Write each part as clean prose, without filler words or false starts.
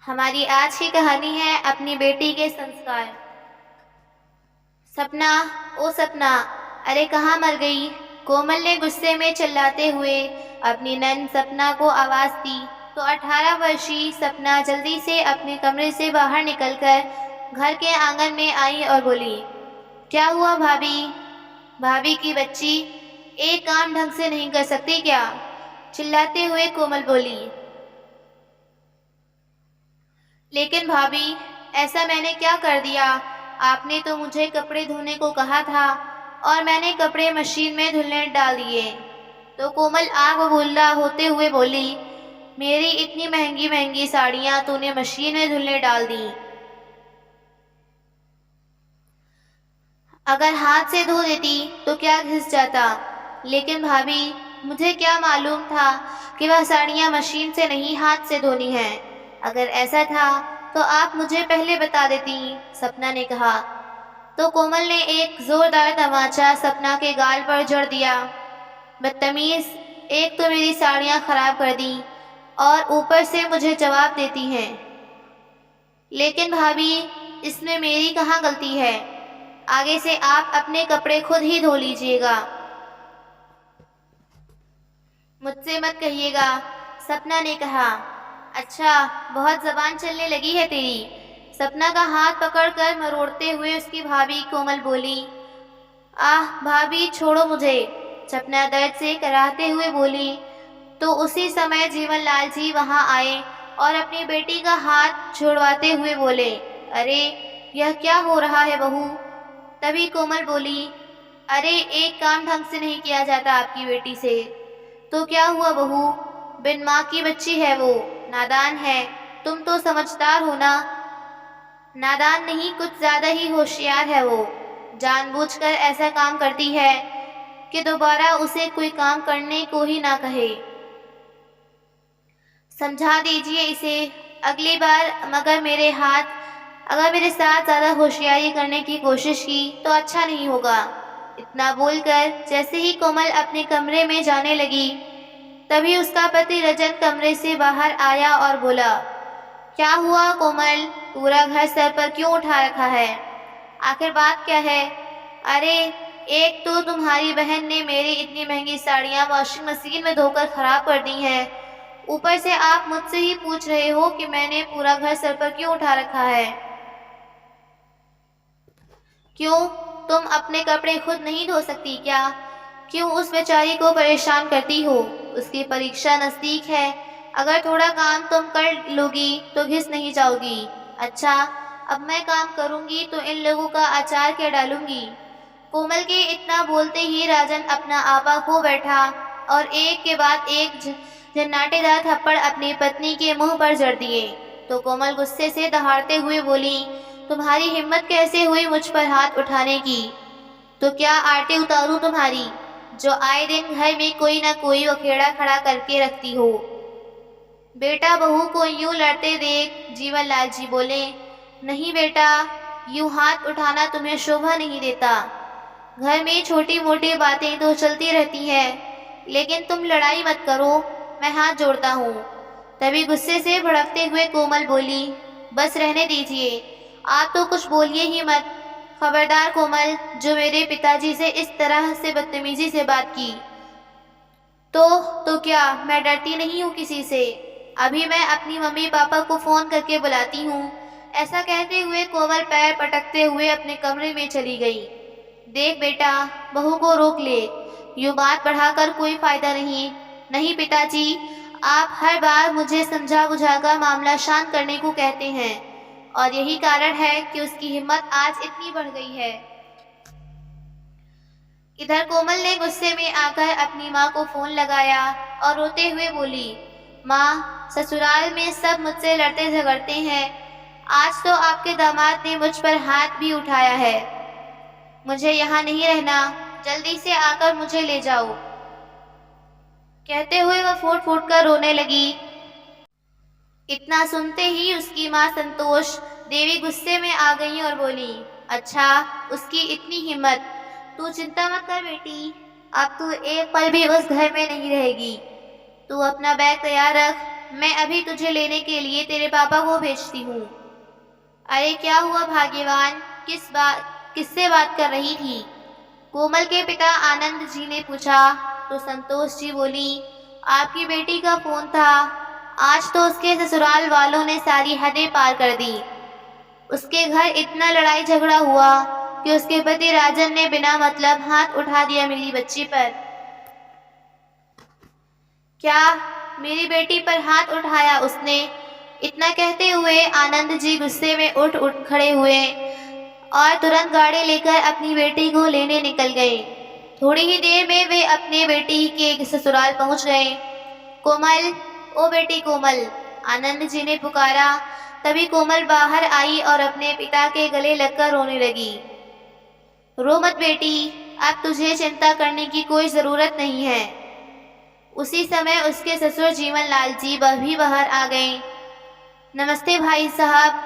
हमारी आज की कहानी है अपनी बेटी के संस्कार। सपना, ओ सपना, अरे कहाँ मर गई? कोमल ने गुस्से में चिल्लाते हुए अपनी नन्ही सपना को आवाज दी तो 18 वर्षीय सपना जल्दी से अपने कमरे से बाहर निकलकर घर के आंगन में आई और बोली, क्या हुआ भाभी? भाभी की बच्ची, एक काम ढंग से नहीं कर सकती क्या? चिल्लाते हुए कोमल बोली, लेकिन भाभी, ऐसा मैंने क्या कर दिया? आपने तो मुझे कपड़े धोने को कहा था और मैंने कपड़े मशीन में धुलने डाल दिए। तो कोमल आग बबूला होते हुए बोली, मेरी इतनी महंगी महंगी साड़ियां तूने मशीन में धुलने डाल दी। अगर हाथ से धो देती तो क्या घिस जाता? लेकिन भाभी, मुझे क्या मालूम था कि वह साड़ियां मशीन से नहीं हाथ से धोनी हैं। अगर ऐसा था तो आप मुझे पहले बता देती, सपना ने कहा। तो कोमल ने एक जोरदार तमाचा सपना के गाल पर जड़ दिया। बदतमीज, एक तो मेरी साड़ियां खराब कर दी और ऊपर से मुझे जवाब देती हैं। लेकिन भाभी, इसमें मेरी कहाँ गलती है? आगे से आप अपने कपड़े खुद ही धो लीजिएगा, मुझसे मत कहिएगा, सपना ने कहा। अच्छा, बहुत जबान चलने लगी है तेरी। सपना का हाथ पकड़कर मरोड़ते हुए उसकी भाभी कोमल बोली, आह भाभी, छोड़ो मुझे। सपना दर्द से कराहते हुए बोली। तो उसी समय जीवन लाल जी वहां आए और अपनी बेटी का हाथ छुड़वाते हुए बोले, अरे यह क्या हो रहा है बहू? तभी कोमल बोली, अरे एक काम ढंग से नहीं किया जाता आपकी बेटी से। तो क्या हुआ बहू? बिन माँ की बच्ची है वो, नादान है। तुम तो समझदार हो ना? नादान नहीं, कुछ ज्यादा ही होशियार है वो। जानबूझकर ऐसा काम करती है कि दोबारा उसे कोई काम करने को ही ना कहे। समझा दीजिए इसे अगली बार, अगर मेरे साथ ज्यादा होशियारी करने की कोशिश की तो अच्छा नहीं होगा। इतना बोलकर जैसे ही कोमल अपने कमरे में जाने लगी, तभी उसका पति रजत कमरे से बाहर आया और बोला, क्या हुआ कोमल? पूरा घर सर पर क्यों उठा रखा है? आखिर बात क्या है? अरे, एक तो तुम्हारी बहन ने मेरी इतनी महंगी साड़ियां वॉशिंग मशीन में धोकर खराब कर दी हैं। ऊपर से आप मुझसे ही पूछ रहे हो कि मैंने पूरा घर सर पर क्यों उठा रखा है। क्यों, तुम अपने कपड़े खुद नहीं धो सकती क्या? क्यों उस बेचारी को परेशान करती हो? उसकी परीक्षा नजदीक है, अगर थोड़ा काम तुम कर लोगी तो घिस नहीं जाओगी। अच्छा, अब मैं काम करूंगी तो इन लोगों का अचार क्या डालूंगी? कोमल के इतना बोलते ही राजन अपना आपा खो बैठा और एक के बाद एक झन्नाटेदार थप्पड़ अपनी पत्नी के मुंह पर जड़ दिए। तो कोमल गुस्से से दहाड़ते हुए बोली, तुम्हारी हिम्मत कैसे हुई मुझ पर हाथ उठाने की? तो क्या आरती उतारूं तुम्हारी, जो आए दिन घर में कोई ना कोई अखेड़ा खड़ा करके रखती हो? बेटा बहू को यूं लड़ते देख जीवन लाल जी बोले, नहीं बेटा, यूं हाथ उठाना तुम्हें शोभा नहीं देता। घर में छोटी मोटी बातें तो चलती रहती हैं, लेकिन तुम लड़ाई मत करो, मैं हाथ जोड़ता हूँ। तभी गुस्से से भड़कते हुए कोमल बोली, बस रहने दीजिए, आप तो कुछ बोलिए ही मत। खबरदार कोमल, जो मेरे पिताजी से इस तरह से बदतमीजी से बात की तो क्या मैं डरती नहीं हूँ किसी से? अभी मैं अपनी मम्मी पापा को फोन करके बुलाती हूँ। ऐसा कहते हुए कोमल पैर पटकते हुए अपने कमरे में चली गई। देख बेटा, बहू को रोक ले, यूं बात बढ़ाकर कोई फायदा नहीं। नहीं पिताजी, आप हर बार मुझे समझा बुझाकर मामला शांत करने को कहते हैं और यही कारण है कि उसकी हिम्मत आज इतनी बढ़ गई है। इधर कोमल ने गुस्से में आकर अपनी माँ को फोन लगाया और रोते हुए बोली, माँ, ससुराल में सब मुझसे लड़ते झगड़ते हैं। आज तो आपके दामाद ने मुझ पर हाथ भी उठाया है। मुझे यहाँ नहीं रहना, जल्दी से आकर मुझे ले जाओ। कहते हुए वह फूट फूट कर रोने लगी। इतना सुनते ही उसकी माँ संतोष देवी गुस्से में आ गई और बोली, अच्छा, उसकी इतनी हिम्मत। तू चिंता मत कर बेटी, अब तू एक पल भी उस घर में नहीं रहेगी। तू अपना बैग तैयार रख, मैं अभी तुझे लेने के लिए तेरे पापा को भेजती हूँ। अरे क्या हुआ भाग्यवान, किससे बात कर रही थी? कोमल के पिता आनंद जी ने पूछा। तो संतोष जी बोली, आपकी बेटी का फोन था। आज तो उसके ससुराल वालों ने सारी हदें पार कर दी। उसके घर इतना लड़ाई झगड़ा हुआ कि उसके पति राजन ने बिना मतलब हाथ उठा दिया मेरी बच्ची पर। क्या मेरी बेटी पर हाथ उठाया उसने? इतना कहते हुए आनंद जी गुस्से में उठ खड़े हुए और तुरंत गाड़ी लेकर अपनी बेटी को लेने निकल गए। थोड़ी ही देर में वे अपने बेटी के ससुराल पहुंच गए। कोमल, ओ बेटी कोमल, आनंद जी ने पुकारा। तभी कोमल बाहर आई और अपने पिता के गले लगकर रोने लगी। रो मत बेटी, अब तुझे चिंता करने की कोई जरूरत नहीं है। उसी समय उसके ससुर जीवनलाल जी भी बाहर आ गए। नमस्ते भाई साहब,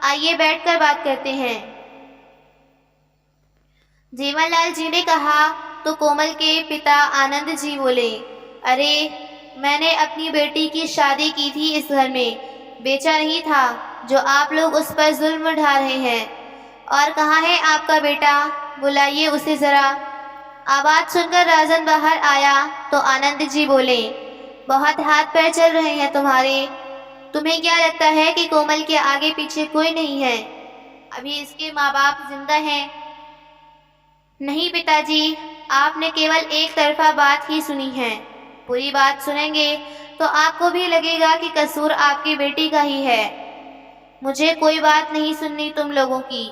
आइए बैठकर बात करते हैं, जीवनलाल जी ने कहा। तो कोमल के पिता आनंद जी बोले, अरे मैंने अपनी बेटी की शादी की थी इस घर में, बेचा नहीं था जो आप लोग उस पर जुल्म ढा रहे हैं। और कहाँ है आपका बेटा? बुलाइए उसे जरा। आवाज सुनकर राजन बाहर आया तो आनंद जी बोले, बहुत हाथ पैर चल रहे हैं तुम्हारे। तुम्हें क्या लगता है कि कोमल के आगे पीछे कोई नहीं है? अभी इसके माँ बाप जिंदा हैं। नहीं पिताजी, आपने केवल एक तरफा बात ही सुनी है। पूरी बात सुनेंगे तो आपको भी लगेगा कि कसूर आपकी बेटी का ही है। मुझे कोई बात नहीं सुननी तुम लोगों की।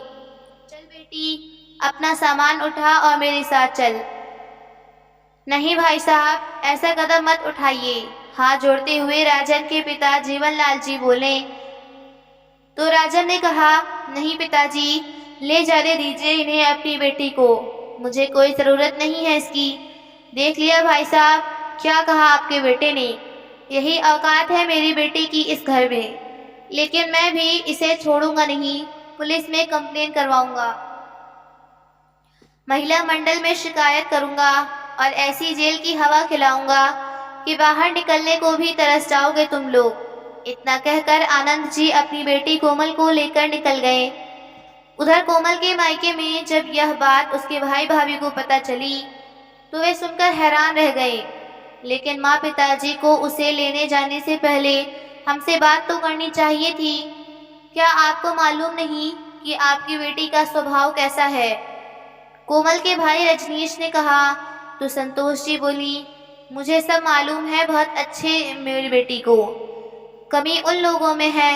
चल बेटी, अपना सामान उठा और मेरे साथ चल। नहीं भाई साहब, ऐसा कदम मत उठाइए, हाथ जोड़ते हुए राजन के पिता जीवनलाल जी बोले। तो राजन ने कहा, नहीं पिताजी, ले जाने दीजिए इन्हें अपनी बेटी को, मुझे कोई ज़रूरत नहीं है इसकी। देख लिया भाई साहब, क्या कहा आपके बेटे ने? यही औकात है मेरी बेटी की इस घर में, लेकिन मैं भी इसे छोड़ूंगा नहीं, पुलिस में कंप्लेन करवाऊंगा, महिला मंडल में शिकायत करूंगा और ऐसी जेल की हवा खिलाऊंगा कि बाहर निकलने को भी तरस जाओगे तुम लोग। इतना कहकर आनंद जी अपनी बेटी कोमल को लेकर निकल गए। उधर कोमल के मायके में जब यह बात उसके भाई भाभी को पता चली तो वे सुनकर हैरान रह गए। लेकिन माँ पिताजी को उसे लेने जाने से पहले हमसे बात तो करनी चाहिए थी। क्या आपको मालूम नहीं कि आपकी बेटी का स्वभाव कैसा है? कोमल के भाई रजनीश ने कहा। तो संतोष जी बोली, मुझे सब मालूम है बहुत अच्छे मेरी बेटी को। कमी उन लोगों में है,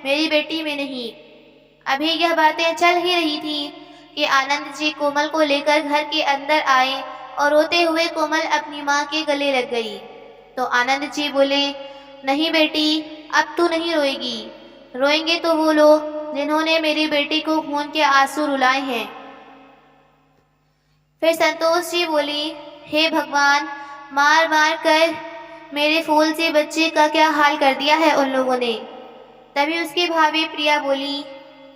मेरी बेटी में नहीं। अभी यह बातें चल ही रही थी कि आनंद जी कोमल को लेकर घर के अंदर आए और रोते हुए कोमल अपनी माँ के गले लग गई। तो आनंद जी बोले, नहीं बेटी, अब तू नहीं रोएगी। रोएंगे तो वो लोग जिन्होंने मेरी बेटी को खून के आंसू रुलाए हैं। फिर संतोष जी बोली, हे भगवान, मार मार कर मेरे फूल से बच्चे का क्या हाल कर दिया है उन लोगों ने। तभी उसकी भाभी प्रिया बोली,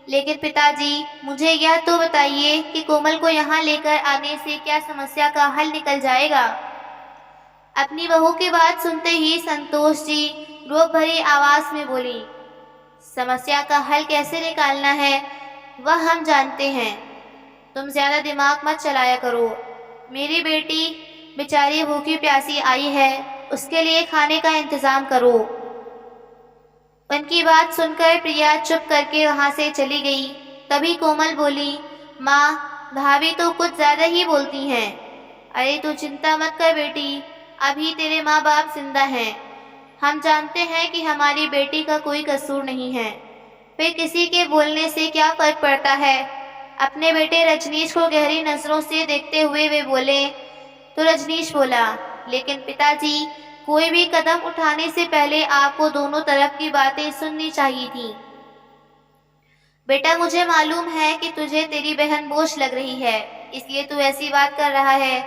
लेकिन पिताजी, मुझे यह तो बताइए कि कोमल को यहाँ लेकर आने से क्या समस्या का हल निकल जाएगा? अपनी बहू की बात सुनते ही संतोष जी रोब भरी आवाज में बोली, समस्या का हल कैसे निकालना है वह हम जानते हैं, तुम ज्यादा दिमाग मत चलाया करो। मेरी बेटी बेचारी भूखी प्यासी आई है, उसके लिए खाने का इंतजाम करो। उनकी बात सुनकर प्रिया चुप करके वहां से चली गई। तभी कोमल बोली, माँ, भाभी तो कुछ ज्यादा ही बोलती हैं। अरे तू चिंता मत कर बेटी, अभी तेरे माँ बाप जिंदा हैं। हम जानते हैं कि हमारी बेटी का कोई कसूर नहीं है, फिर किसी के बोलने से क्या फर्क पड़ता है। अपने बेटे रजनीश को गहरी नजरों से देखते हुए वे बोले। तो रजनीश बोला, लेकिन पिताजी, कोई भी कदम उठाने से पहले आपको दोनों तरफ की बातें सुननी चाहिए थी। बेटा, मुझे मालूम है कि तुझे तेरी बहन बोझ लग रही है, इसलिए तू ऐसी बात कर रहा है।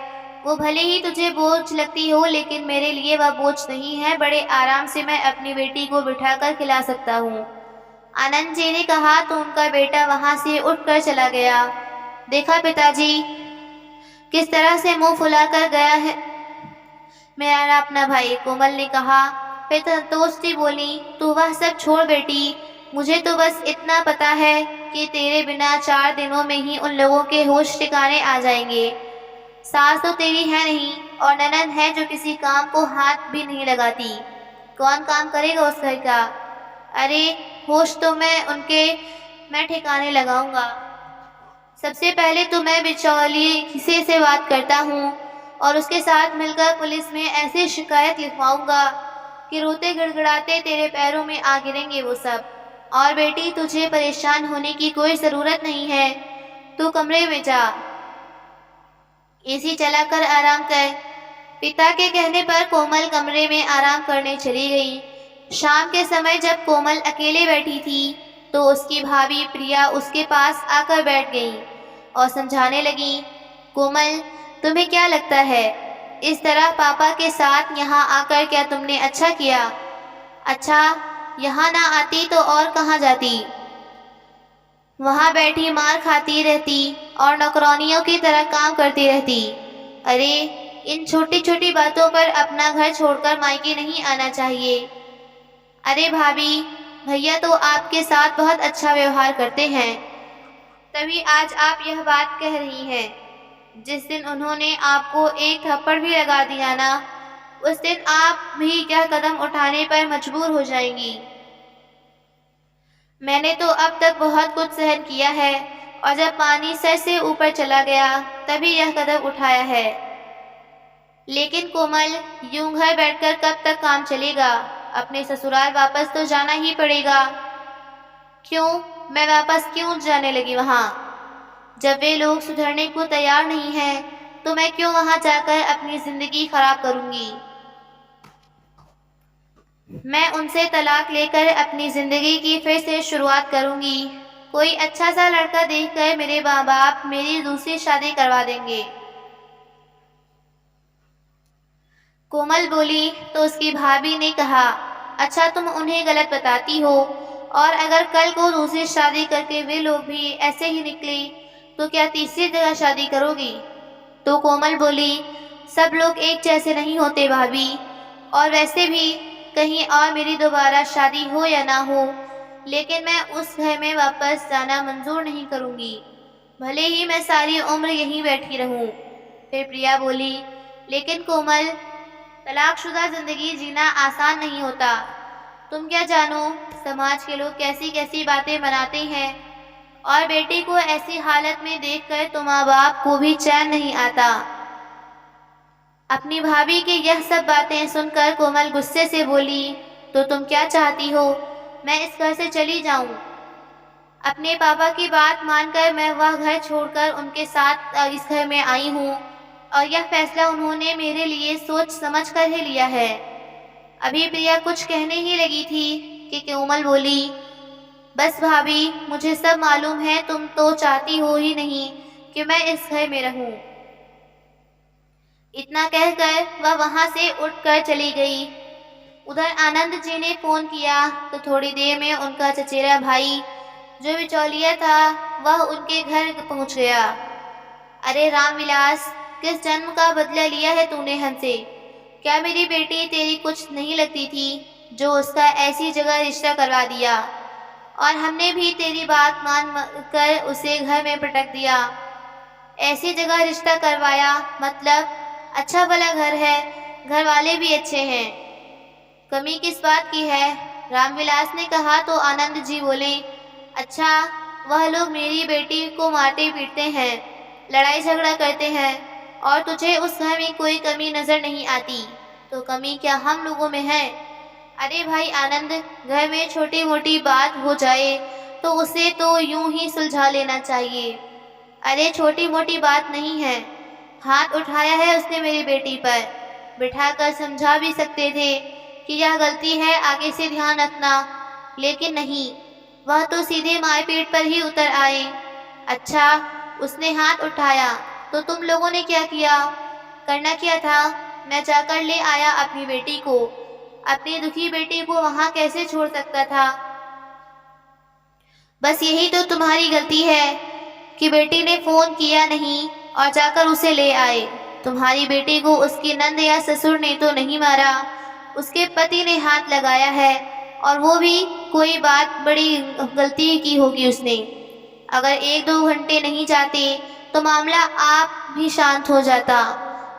वो भले ही तुझे बोझ लगती हो, लेकिन मेरे लिए वह बोझ नहीं है। बड़े आराम से मैं अपनी बेटी को बिठाकर खिला सकता हूँ। आनंद जी ने कहा तो उनका बेटा वहां से उठकर चला गया। देखा पिताजी, किस तरह से मुंह फुलाकर गया है मेरा अपना भाई, कोमल ने कहा। फिर संतोषी बोली, तू वह सब छोड़ बेटी, मुझे तो बस इतना पता है कि तेरे बिना 4 दिनों में ही उन लोगों के होश ठिकाने आ जाएंगे। सास तो तेरी है नहीं और ननद है जो किसी काम को हाथ भी नहीं लगाती। कौन काम करेगा उस घर का? अरे होश तो मैं ठिकाने लगाऊंगा। सबसे पहले तो मैं बिचौलिए से बात करता हूँ और उसके साथ मिलकर पुलिस में ऐसी शिकायत लिखवाऊंगा कि रोते गिड़गिड़ाते तेरे पैरों में आ गिरेंगे वो सब। और बेटी, तुझे परेशान होने की कोई ज़रूरत नहीं है, तू कमरे में जा, एसी चलाकर आराम कर। पिता के कहने पर कोमल कमरे में आराम करने चली गई। शाम के समय जब कोमल अकेले बैठी थी तो उसकी भाभी प्रिया उसके पास आकर बैठ गई और समझाने लगी, कोमल, तुम्हें क्या लगता है इस तरह पापा के साथ यहाँ आकर क्या तुमने अच्छा किया? अच्छा, यहाँ ना आती तो और कहाँ जाती? वहाँ बैठी मार खाती रहती और नौकरानियों की तरह काम करती रहती। अरे इन छोटी छोटी बातों पर अपना घर छोड़कर मायके नहीं आना चाहिए। अरे भाभी, भैया तो आपके साथ बहुत अच्छा व्यवहार करते हैं, तभी आज आप यह बात कह रही हैं। जिस दिन उन्होंने आपको एक थप्पड़ भी लगा दिया ना, उस दिन आप भी यह कदम उठाने पर मजबूर हो जाएंगी। मैंने तो अब तक बहुत कुछ सहन किया है और जब पानी सर से ऊपर चला गया तभी यह कदम उठाया है। लेकिन कोमल, यूं घर बैठकर कब तक काम चलेगा? अपने ससुराल वापस तो जाना ही पड़ेगा। क्यों? मैं वापस क्यों जाने लगी वहाँ? जब वे लोग सुधरने को तैयार नहीं हैं तो मैं क्यों वहाँ जाकर अपनी जिंदगी खराब करूँगी? मैं उनसे तलाक लेकर अपनी जिंदगी की फिर से शुरुआत करूँगी। कोई अच्छा सा लड़का देखकर मेरे माँ बाप मेरी दूसरी शादी करवा देंगे। कोमल बोली तो उसकी भाभी ने कहा, अच्छा तुम उन्हें गलत बताती हो, और अगर कल को दूसरी शादी करके वे लोग भी ऐसे ही निकले तो क्या तीसरी जगह शादी करोगी? तो कोमल बोली, सब लोग एक जैसे नहीं होते भाभी, और वैसे भी कहीं और मेरी दोबारा शादी हो या ना हो, लेकिन मैं उस घर में वापस जाना मंजूर नहीं करूँगी, भले ही मैं सारी उम्र यहीं बैठी रहूँ। फिर प्रिया बोली, लेकिन कोमल, तलाकशुदा जिंदगी जीना आसान नहीं होता। तुम क्या जानो समाज के लोग कैसी कैसी बातें बनाते हैं, और बेटी को ऐसी हालत में देखकर तो माँ बाप को भी चैन नहीं आता। अपनी भाभी की यह सब बातें सुनकर कोमल गुस्से से बोली, तो तुम क्या चाहती हो, मैं इस घर से चली जाऊं? अपने पापा की बात मानकर मैं वह घर छोड़कर उनके साथ इस घर में आई हूँ, और यह फैसला उन्होंने मेरे लिए सोच समझ कर ही लिया है। अभी प्रिया कुछ कहने ही लगी थी कि कोमल बोली, बस भाभी, मुझे सब मालूम है, तुम तो चाहती हो ही नहीं कि मैं इस घर में रहूं। इतना कहकर वह वहां से उठकर चली गई। उधर आनंद जी ने फोन किया तो थोड़ी देर में उनका चचेरा भाई जो बिचौलिया था वह उनके घर पहुंच गया। अरे रामविलास, किस जन्म का बदला लिया है तूने हमसे? क्या मेरी बेटी तेरी कुछ नहीं लगती थी जो उसका ऐसी जगह रिश्ता करवा दिया, और हमने भी तेरी बात मान कर उसे घर में पटक दिया। ऐसी जगह रिश्ता करवाया मतलब? अच्छा भला घर है, घर वाले भी अच्छे हैं, कमी किस बात की है? रामविलास ने कहा तो आनंद जी बोले, अच्छा, वह लोग मेरी बेटी को मारते पीटते हैं, लड़ाई झगड़ा करते हैं, और तुझे उस घर में कोई कमी नजर नहीं आती, तो कमी क्या हम लोगों में है? अरे भाई आनंद, घर में छोटी मोटी बात हो जाए तो उसे तो यूं ही सुलझा लेना चाहिए। अरे छोटी मोटी बात नहीं है, हाथ उठाया है उसने मेरी बेटी पर, बिठाकर समझा भी सकते थे कि यह गलती है, आगे से ध्यान रखना, लेकिन नहीं, वह तो सीधे मारपीट पर ही उतर आए। अच्छा, उसने हाथ उठाया तो तुम लोगों ने क्या किया? करना क्या था? मैं जाकर ले आया अपनी बेटी को, अपनी दुखी बेटी को वहां कैसे छोड़ सकता था? बस यही तो तुम्हारी गलती है कि बेटी ने फोन किया नहीं और जाकर उसे ले आए। तुम्हारी बेटी को उसकी नंद या ससुर ने तो नहीं मारा, उसके पति ने हाथ लगाया है, और वो भी कोई बात बड़ी गलती की होगी उसने। अगर 1-2 घंटे नहीं जाते तो मामला आप भी शांत हो जाता,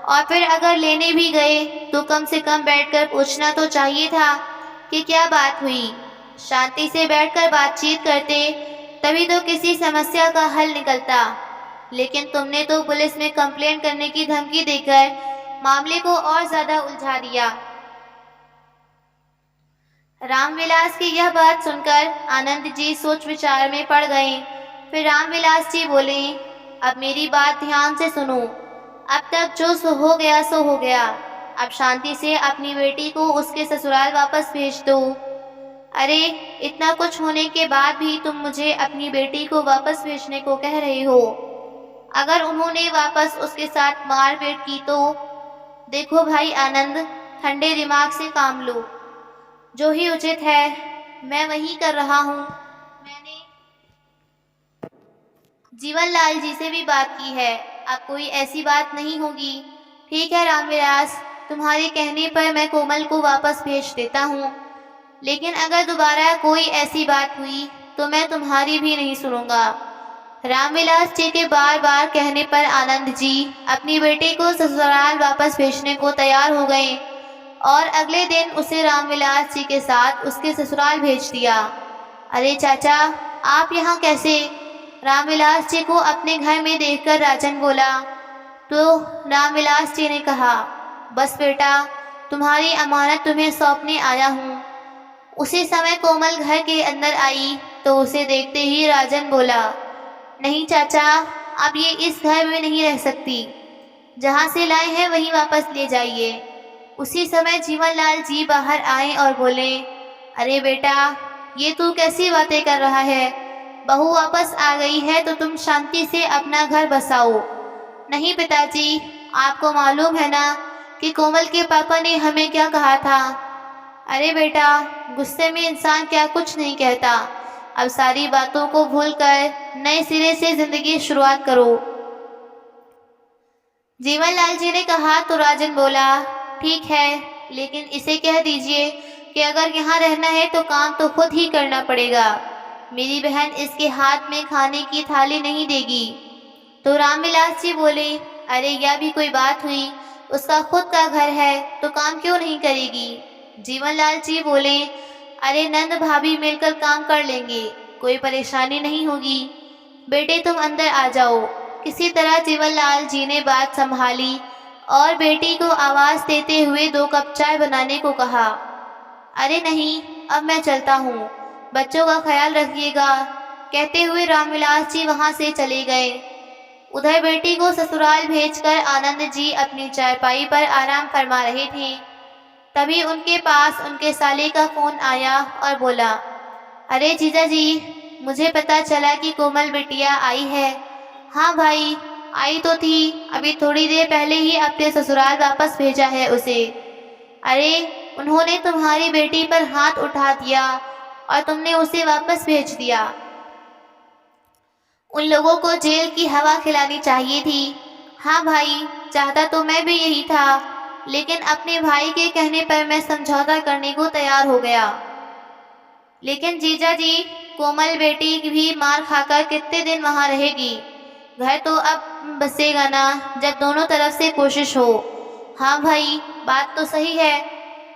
और फिर अगर लेने भी गए तो कम से कम बैठकर पूछना तो चाहिए था कि क्या बात हुई। शांति से बैठकर बातचीत करते, तभी तो किसी समस्या का हल निकलता। लेकिन तुमने तो पुलिस में कंप्लेंट करने की धमकी देकर मामले को और ज्यादा उलझा दिया। रामविलास की यह बात सुनकर आनंद जी सोच विचार में पड़ गए। फिर रामविलास जी बोले, अब मेरी बात ध्यान से सुनो। अब तक जो हो गया सो हो गया। अब शांति से अपनी बेटी को उसके ससुराल वापस भेज दो। अरे, इतना कुछ होने के बाद भी तुम मुझे अपनी बेटी को वापस भेजने को कह रहे हो। अगर उन्होंने वापस उसके साथ मारपीट की तो? देखो भाई आनंद, ठंडे दिमाग से काम लो। जो ही उचित है मैं वही कर रहा हूँ। मैंने जीवनलाल जी से भी बात की है, अब कोई ऐसी बात नहीं होगी। ठीक है रामविलास, तुम्हारे कहने पर मैं कोमल को वापस भेज देता हूँ, लेकिन अगर दोबारा कोई ऐसी बात हुई तो मैं तुम्हारी भी नहीं सुनूंगा। रामविलास जी के बार बार कहने पर आनंद जी अपनी बेटी को ससुराल वापस भेजने को तैयार हो गए, और अगले दिन उसे रामविलास जी के साथ उसके ससुराल भेज दिया। अरे चाचा, आप यहाँ कैसे? रामविलास जी को अपने घर में देखकर राजन बोला। तो रामविलास जी ने कहा, बस बेटा, तुम्हारी अमानत तुम्हें सौंपने आया हूँ। उसी समय कोमल घर के अंदर आई तो उसे देखते ही राजन बोला, नहीं चाचा, अब ये इस घर में नहीं रह सकती। जहाँ से लाए हैं वहीं वापस ले जाइए। उसी समय जीवनलाल जी बाहर आए और बोले, अरे बेटा, ये तू कैसी बातें कर रहा है? बहू वापस आ गई है तो तुम शांति से अपना घर बसाओ। नहीं पिताजी, आपको मालूम है ना कि कोमल के पापा ने हमें क्या कहा था। अरे बेटा, गुस्से में इंसान क्या कुछ नहीं कहता। अब सारी बातों को भूलकर नए सिरे से जिंदगी शुरुआत करो। जीवनलाल जी ने कहा तो राजन बोला, ठीक है, लेकिन इसे कह दीजिए कि अगर यहाँ रहना है तो काम तो खुद ही करना पड़ेगा। मेरी बहन इसके हाथ में खाने की थाली नहीं देगी। तो रामविलास जी बोले, अरे यह भी कोई बात हुई? उसका खुद का घर है तो काम क्यों नहीं करेगी? जीवनलाल जी बोले, अरे नंद भाभी मिलकर काम कर लेंगे, कोई परेशानी नहीं होगी। बेटे तुम अंदर आ जाओ। किसी तरह जीवनलाल जी ने बात संभाली और बेटी को आवाज देते हुए 2 कप चाय बनाने को कहा। अरे नहीं, अब मैं चलता हूँ, बच्चों का ख्याल रखिएगा, कहते हुए रामविलास जी वहां से चले गए। उधर बेटी को ससुराल भेजकर आनंद जी अपनी चारपाई पर आराम फरमा रहे थे, तभी उनके पास उनके साले का फोन आया और बोला, अरे जीजा जी, मुझे पता चला कि कोमल बिटिया आई है। हाँ भाई, आई तो थी, अभी थोड़ी देर पहले ही अपने ससुराल वापस भेजा है उसे। अरे, उन्होंने तुम्हारी बेटी पर हाथ उठा दिया और तुमने उसे वापस भेज दिया। उन लोगों को जेल की हवा खिलानी चाहिए थी। हाँ भाई, चाहता तो मैं भी यही था, लेकिन अपने भाई के कहने पर मैं समझौता करने को तैयार हो गया। लेकिन जीजा जी, कोमल बेटी भी मार खाकर कितने दिन वहां रहेगी? घर तो अब बसेगा ना, जब दोनों तरफ से कोशिश हो। हाँ भाई, बात तो सही है।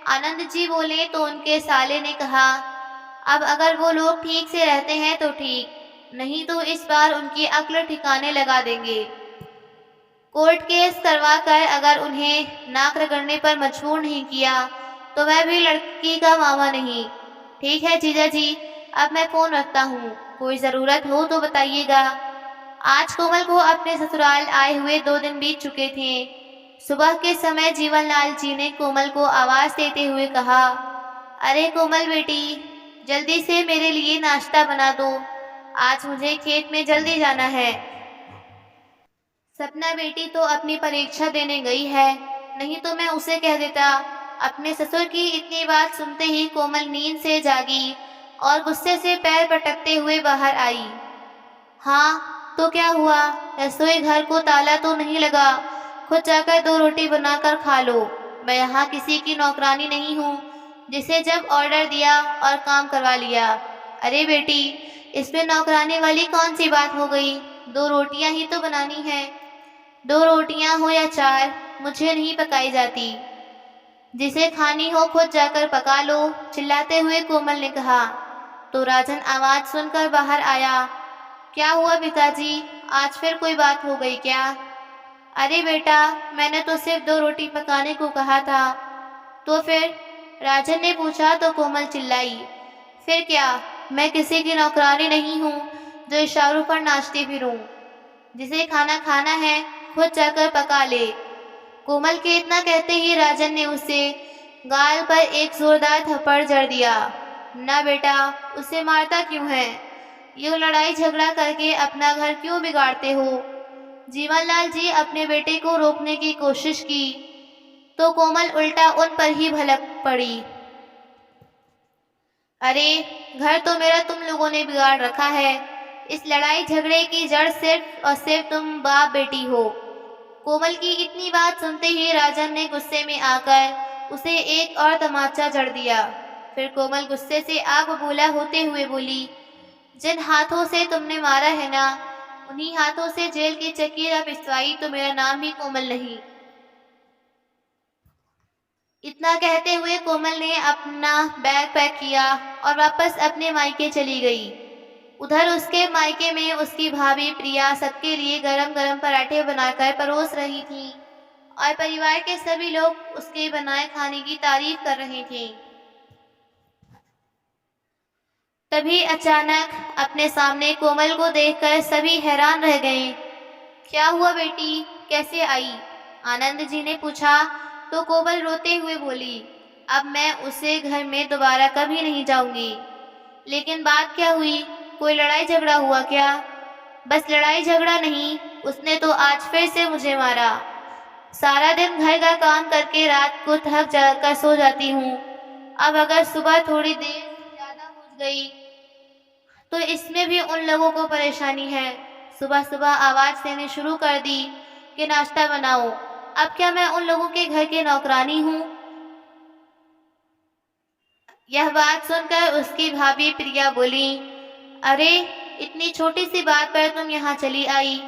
आनंद जी बोले तो उनके साले ने कहा, अब अगर वो लोग ठीक से रहते हैं तो ठीक, नहीं तो इस बार उनकी अक्ल ठिकाने लगा देंगे। कोर्ट केस करवा कर अगर उन्हें नाक रगड़ने पर मजबूर नहीं किया तो मैं भी लड़की का मामा नहीं। ठीक है जीजा जी, अब मैं फोन रखता हूँ, कोई ज़रूरत हो तो बताइएगा। आज कोमल को अपने ससुराल आए हुए 2 दिन बीत चुके थे। सुबह के समय जीवनलाल जी ने कोमल को आवाज़ देते हुए कहा, अरे कोमल बेटी, जल्दी से मेरे लिए नाश्ता बना दो, आज मुझे खेत में जल्दी जाना है। सपना बेटी तो अपनी परीक्षा देने गई है, नहीं तो मैं उसे कह देता। अपने ससुर की इतनी बात सुनते ही कोमल नींद से जागी और गुस्से से पैर पटकते हुए बाहर आई। हाँ तो क्या हुआ, रसोई घर को ताला तो नहीं लगा? खुद जाकर 2 रोटी बनाकर खा लो। मैं यहाँ किसी की नौकरानी नहीं हूँ जिसे जब ऑर्डर दिया और काम करवा लिया। अरे बेटी, इसमें नौकरानी वाली कौन सी बात हो गई? 2 रोटियां ही तो बनानी है। 2 रोटियां हो या 4, मुझे नहीं पकाई जाती। जिसे खानी हो खुद जाकर पका लो, चिल्लाते हुए कोमल ने कहा। तो राजन आवाज सुनकर बाहर आया। क्या हुआ पिताजी, आज फिर कोई बात हो गई क्या? अरे बेटा, मैंने तो सिर्फ 2 रोटी पकाने को कहा था। तो फिर? राजन ने पूछा तो कोमल चिल्लाई। फिर क्या, मैं किसी की नौकरानी नहीं हूँ जो इशारों पर नाचती फिरूं। जिसे खाना खाना है खुद जाकर पका ले। कोमल के इतना कहते ही राजन ने उसे गाल पर एक जोरदार थप्पड़ जड़ दिया। ना बेटा, उसे मारता क्यों है? यूं लड़ाई झगड़ा करके अपना घर क्यों बिगाड़ते हो? जीवनलाल जी अपने बेटे को रोकने की कोशिश की तो कोमल उल्टा उन पर ही भड़क पड़ी। अरे, घर तो मेरा तुम लोगों ने बिगाड़ रखा है। इस लड़ाई झगड़े की जड़ सिर्फ और सिर्फ तुम बाप बेटी हो। कोमल की इतनी बात सुनते ही राजन ने गुस्से में आकर उसे एक और तमाचा जड़ दिया। फिर कोमल गुस्से से आग बबूला होते हुए बोली, जिन हाथों से तुमने मारा है ना, उन्हीं हाथों से जेल की चकीरा पिसवाई तो मेरा नाम भी कोमल नहीं। इतना कहते हुए कोमल ने अपना बैग पैक किया और वापस अपने मायके चली गई। उधर उसके मायके में उसकी भाभी प्रिया सबके लिए गरम गरम पराठे बनाकर परोस रही थी और परिवार के सभी लोग उसके बनाए खाने की तारीफ कर रहे थे। तभी अचानक अपने सामने कोमल को देखकर सभी हैरान रह गए। क्या हुआ बेटी, कैसे आई? आनंद जी ने पूछा तो कोमल रोते हुए बोली, अब मैं उसे घर में दोबारा कभी नहीं जाऊंगी। लेकिन बात क्या हुई? कोई लड़ाई झगड़ा हुआ क्या? बस लड़ाई झगड़ा नहीं, उसने तो आज फिर से मुझे मारा। सारा दिन घर का काम करके रात को थक जाकर सो जाती हूँ। अब अगर सुबह थोड़ी देर ज्यादा हो गई तो इसमें भी उन लोगों को परेशानी है। सुबह सुबह आवाज देने शुरू कर दी कि नाश्ता बनाओ। अब क्या मैं उन लोगों के घर की नौकरानी हूँ? यह बात सुनकर उसकी भाभी प्रिया बोली, अरे, इतनी छोटी सी बात पर तुम यहाँ चली आई।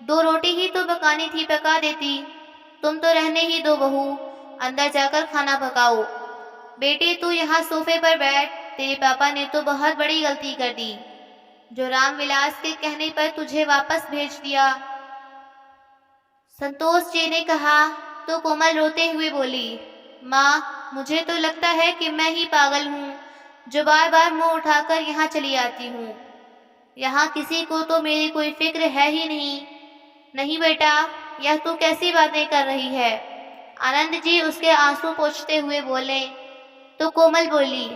2 रोटी ही तो पकानी थी, पका देती। तुम तो रहने ही दो बहू, अंदर जाकर खाना पकाओ। बेटी तू यहाँ सोफे पर बैठ, तेरे पापा ने तो बहुत बड़ी गलती कर दी जो रामविलास के कहने पर तुझे वापस भेज दिया। संतोष जी ने कहा तो कोमल रोते हुए बोली, माँ, मुझे तो लगता है कि मैं ही पागल हूँ जो बार बार मुंह उठाकर यहाँ चली आती हूँ। यहाँ किसी को तो मेरी कोई फिक्र है ही नहीं। नहीं बेटा, यह तू कैसी बातें कर रही है? आनंद जी उसके आंसू पोंछते हुए बोले। तो कोमल बोली,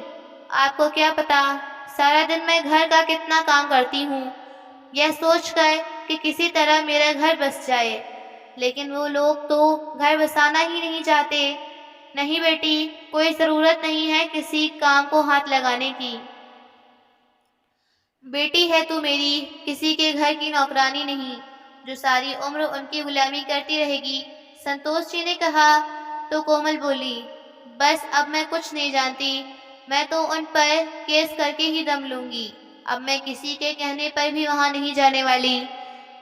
आपको क्या पता सारा दिन मैं घर का कितना काम करती हूँ, यह सोचकर कि किसी तरह मेरा घर बस जाए। लेकिन वो लोग तो घर बसाना ही नहीं चाहते। नहीं बेटी, कोई ज़रूरत नहीं है किसी काम को हाथ लगाने की। बेटी है तू मेरी, किसी के घर की नौकरानी नहीं जो सारी उम्र उनकी गुलामी करती रहेगी। संतोष जी ने कहा तो कोमल बोली, बस अब मैं कुछ नहीं जानती। मैं तो उन पर केस करके ही दम लूंगी। अब मैं किसी के कहने पर भी वहां नहीं जाने वाली।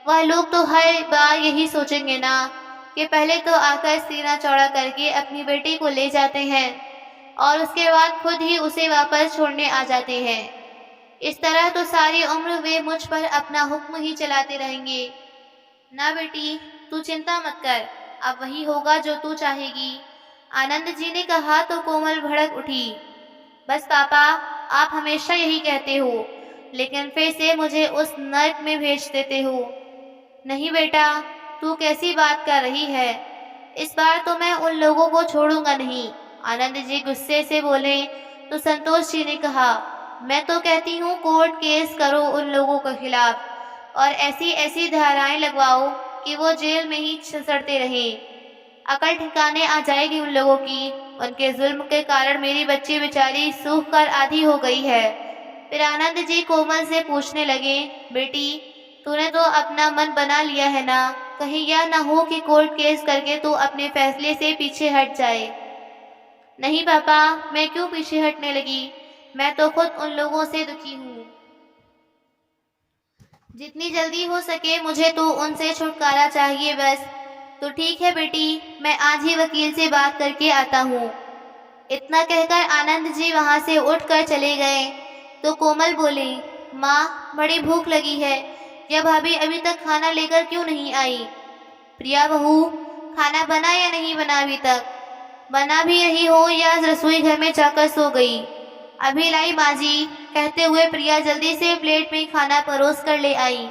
वह लोग तो हर बार यही सोचेंगे ना कि पहले तो आकर सीना चौड़ा करके अपनी बेटी को ले जाते हैं और उसके बाद खुद ही उसे वापस छोड़ने आ जाते हैं। इस तरह तो सारी उम्र वे मुझ पर अपना हुक्म ही चलाते रहेंगे। ना बेटी, तू चिंता मत कर, अब वही होगा जो तू चाहेगी। आनंद जी ने कहा तो कोमल भड़क उठी। बस पापा, आप हमेशा यही कहते हो, लेकिन फिर से मुझे उस नर्क में भेज देते हो। नहीं बेटा, तू कैसी बात कर रही है? इस बार तो मैं उन लोगों को छोड़ूंगा नहीं। आनंद जी गुस्से से बोले तो संतोष जी ने कहा, मैं तो कहती हूँ कोर्ट केस करो उन लोगों के खिलाफ और ऐसी ऐसी धाराएं लगवाओ कि वो जेल में ही सड़ते रहें। अकल ठिकाने आ जाएगी उन लोगों की। उनके जुल्म के कारण मेरी बच्ची बेचारी सूख कर आधी हो गई है। फिर आनंद जी कोमल से पूछने लगे, बेटी, तूने तो अपना मन बना लिया है ना? कहीं यह ना हो कि कोर्ट केस करके तू अपने फैसले से पीछे हट जाए। नहीं पापा, मैं क्यों पीछे हटने लगी? मैं तो खुद उन लोगों से दुखी हूँ। जितनी जल्दी हो सके मुझे तो उनसे छुटकारा चाहिए बस। तो ठीक है बेटी, मैं आज ही वकील से बात करके आता हूँ। इतना कहकर आनंद जी वहाँ से उठकर चले गए। तो कोमल बोली, माँ बड़ी भूख लगी है, यह भाभी अभी तक खाना लेकर क्यों नहीं आई? प्रिया बहू, खाना बना या नहीं बना अभी तक? बना भी रही हो या रसोई घर में जाकर सो गई? अभी लाई माँ जी, कहते हुए प्रिया जल्दी से प्लेट में खाना परोस कर ले आई।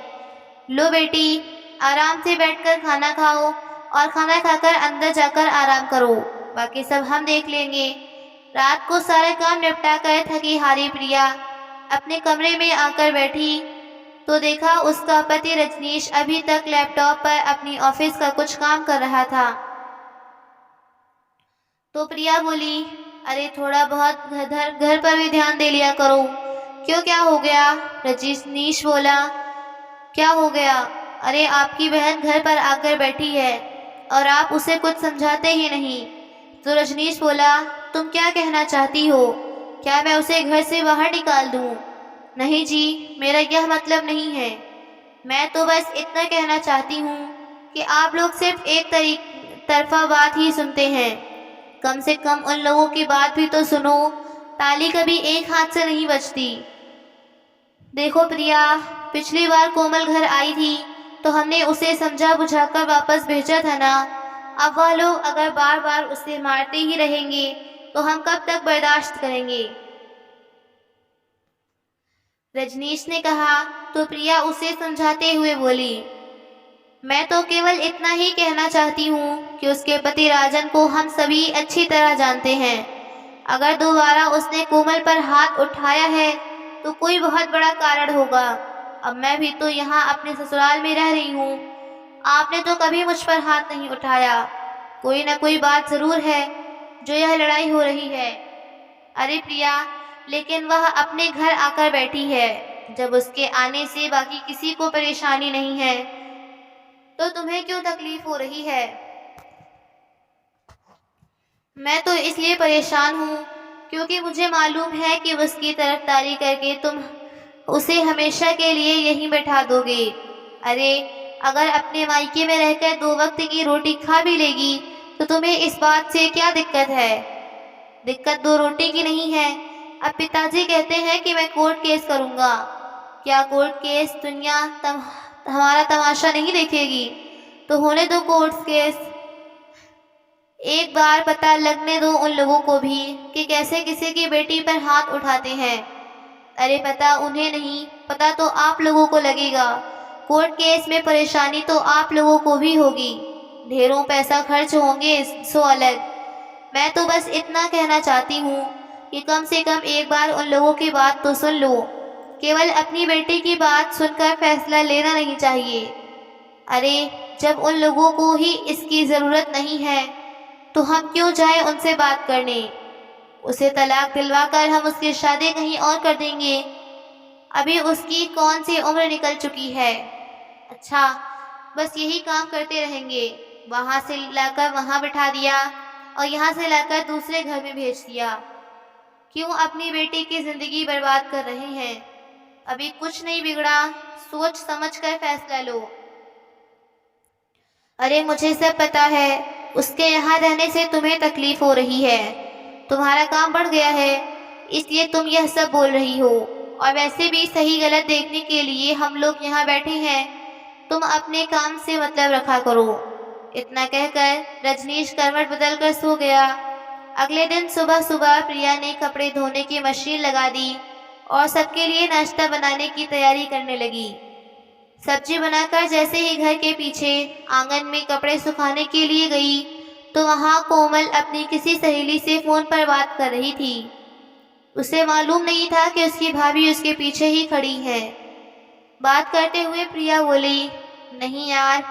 लो बेटी, आराम से बैठकर खाना खाओ और खाना खाकर अंदर जाकर आराम करो, बाकी सब हम देख लेंगे। रात को सारा काम निपटा कर थकी हारी प्रिया अपने कमरे में आकर बैठी तो देखा उसका पति रजनीश अभी तक लैपटॉप पर अपनी ऑफिस का कुछ काम कर रहा था। तो प्रिया बोली, अरे थोड़ा बहुत घर पर भी ध्यान दे लिया करो। क्यों, क्या हो गया? रजनीश बोला, क्या हो गया? अरे आपकी बहन घर पर आकर बैठी है और आप उसे कुछ समझाते ही नहीं। तो रजनीश बोला, तुम क्या कहना चाहती हो? क्या मैं उसे घर से बाहर निकाल दूं? नहीं जी, मेरा यह मतलब नहीं है। मैं तो बस इतना कहना चाहती हूँ कि आप लोग सिर्फ एक तरफा बात ही सुनते हैं। कम से कम उन लोगों की बात भी तो सुनो। ताली कभी एक हाथ से नहीं बजती। देखो प्रिया, पिछली बार कोमल घर आई थी तो हमने उसे समझा बुझाकर वापस भेजा था ना। अब वह लोग अगर बार बार उसे मारते ही रहेंगे तो हम कब तक बर्दाश्त करेंगे? रजनीश ने कहा। तो प्रिया उसे समझाते हुए बोली, मैं तो केवल इतना ही कहना चाहती हूँ कि उसके पति राजन को हम सभी अच्छी तरह जानते हैं। अगर दोबारा उसने कोमल पर हाथ उठाया है तो कोई बहुत बड़ा कारण होगा। अब मैं भी तो यहाँ अपने ससुराल में रह रही हूँ, आपने तो कभी मुझ पर हाथ नहीं उठाया। कोई ना कोई बात जरूर है जो यह लड़ाई हो रही है। अरे प्रिया, लेकिन वह अपने घर आकर बैठी है, जब उसके आने से बाकी किसी को परेशानी नहीं है तो तुम्हें क्यों तकलीफ हो रही है? मैं तो इसलिए परेशान हूँ क्योंकि मुझे मालूम है कि उसकी तरफदारी करके तुम उसे हमेशा के लिए यहीं बैठा दोगे। अरे अगर अपने मायके में रहकर 2 वक्त की रोटी खा भी लेगी तो तुम्हें इस बात से क्या दिक्कत है? दिक्कत 2 रोटी की नहीं है। अब पिताजी कहते हैं कि मैं कोर्ट केस करूँगा। क्या कोर्ट केस दुनिया हमारा तमाशा नहीं देखेगी? तो होने दो कोर्ट केस। एक बार पता लगने दो उन लोगों को भी कि कैसे किसी की बेटी पर हाथ उठाते हैं। अरे पता उन्हें नहीं, पता तो आप लोगों को लगेगा। कोर्ट केस में परेशानी तो आप लोगों को भी होगी, ढेरों पैसा खर्च होंगे सो अलग। मैं तो बस इतना कहना चाहती हूँ कि कम से कम एक बार उन लोगों की बात तो सुन लो। केवल अपनी बेटी की बात सुनकर फैसला लेना नहीं चाहिए। अरे जब उन लोगों को ही इसकी ज़रूरत नहीं है तो हम क्यों जाएं उनसे बात करने? उसे तलाक दिलवा कर हम उसकी शादी कहीं और कर देंगे। अभी उसकी कौन सी उम्र निकल चुकी है। अच्छा, बस यही काम करते रहेंगे। वहाँ से लाकर वहाँ बिठा दिया और यहाँ से लाकर दूसरे घर में भेज दिया। क्यों अपनी बेटी की ज़िंदगी बर्बाद कर रहे हैं? अभी कुछ नहीं बिगड़ा, सोच समझ कर फैसला लो। अरे मुझे सब पता है, उसके यहाँ रहने से तुम्हें तकलीफ हो रही है, तुम्हारा काम बढ़ गया है, इसलिए तुम यह सब बोल रही हो। और वैसे भी सही गलत देखने के लिए हम लोग यहाँ बैठे हैं, तुम अपने काम से मतलब रखा करो। इतना कहकर रजनीश करवट बदल कर सो गया। अगले दिन सुबह सुबह प्रिया ने कपड़े धोने की मशीन लगा दी और सबके लिए नाश्ता बनाने की तैयारी करने लगी। सब्जी बनाकर जैसे ही घर के पीछे आंगन में कपड़े सुखाने के लिए गई तो वहाँ कोमल अपनी किसी सहेली से फ़ोन पर बात कर रही थी। उसे मालूम नहीं था कि उसकी भाभी उसके पीछे ही खड़ी है। बात करते हुए प्रिया बोली, नहीं यार,